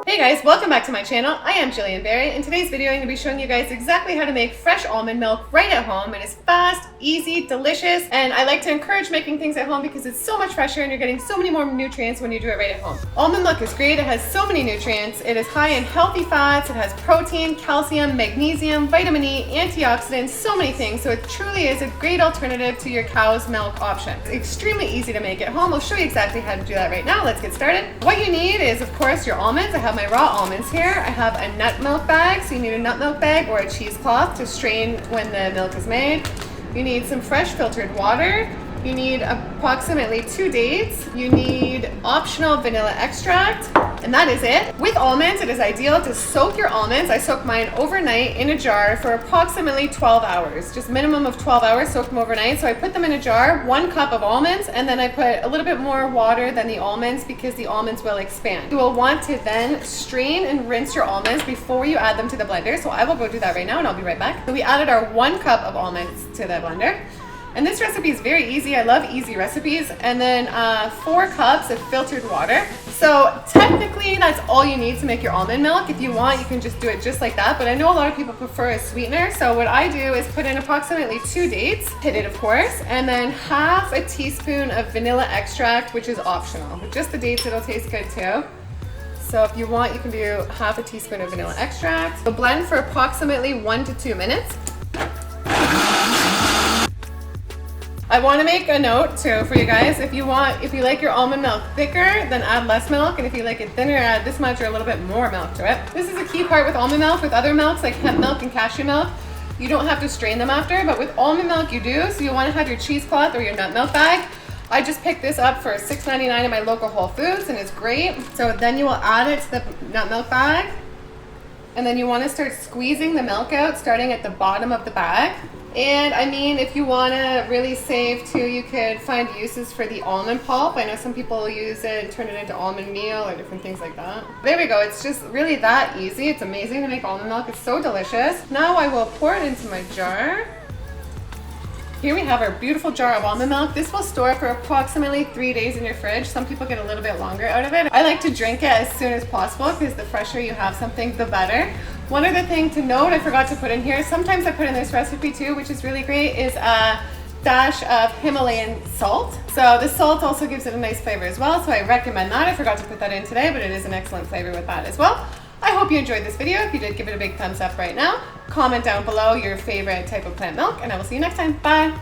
Hey guys, welcome back to my channel. I am Gillian. In today's video I'm going to be showing you guys exactly how to make fresh almond milk right at home. It is fast, easy, delicious, and I like to encourage making things at home because it's so much fresher and you're getting so many more nutrients when you do it right at home. Almond milk is great. It has so many nutrients. It is high in healthy fats. It has protein, calcium, magnesium, vitamin E, antioxidants, so many things. So it truly is a great alternative to your cow's milk option. It's extremely easy to make at home. I'll show you exactly how to do that right now. Let's get started. What you need is, of course, your almonds. I have my raw almonds here. I have a nut milk bag, so you need a nut milk bag or a cheesecloth to strain when the milk is made. You need some fresh filtered water. You need approximately 2 dates. You need optional vanilla extract, and that is it. With almonds, it is ideal to soak your almonds. I soak mine overnight in a jar for approximately 12 hours, just minimum of 12 hours, soak them overnight. So I put them in a jar, 1 cup of almonds, and then I put a little bit more water than the almonds because the almonds will expand. You will want to then strain and rinse your almonds before you add them to the blender. So I will go do that right now and I'll be right back. So we added our 1 cup of almonds to the blender. And this recipe is very easy. I love easy recipes. And then 4 cups of filtered water. So technically that's all you need to make your almond milk. If you want, you can just do it just like that. But I know a lot of people prefer a sweetener. So what I do is put in approximately 2 dates, hit it of course, and then half a teaspoon of vanilla extract, which is optional. With just the dates, it'll taste good too. So if you want, you can do half a teaspoon of vanilla extract. So blend for approximately 1 to 2 minutes. I want to make a note too for you guys. If you like your almond milk thicker, then add less milk, and if you like it thinner, add this much or a little bit more milk to it. This is a key part with almond milk. With other milks like hemp milk and cashew milk, you don't have to strain them after, but with almond milk you do. So you want to have your cheesecloth or your nut milk bag. I just picked this up for $6.99 at my local Whole Foods, and it's great. So then you will add it to the nut milk bag, and then you want to start squeezing the milk out starting at the bottom of the bag. And I mean, if you want to really save too, you could find uses for the almond pulp. I know some people use it and turn it into almond meal or different things like that. There we go. It's just really that easy. It's amazing to make almond milk. It's so delicious. Now I will pour it into my jar. Here we have our beautiful jar of almond milk. This will store for approximately 3 days in your fridge. Some people get a little bit longer out of it. I like to drink it as soon as possible because the fresher you have something, the better. One other thing to note, I forgot to put in here, sometimes I put in this recipe too, which is really great, is a dash of Himalayan salt. So the salt also gives it a nice flavor as well, so I recommend that. I forgot to put that in today, but it is an excellent flavor with that as well. I hope you enjoyed this video. If you did, give it a big thumbs up right now. Comment down below your favorite type of plant milk, and I will see you next time. Bye!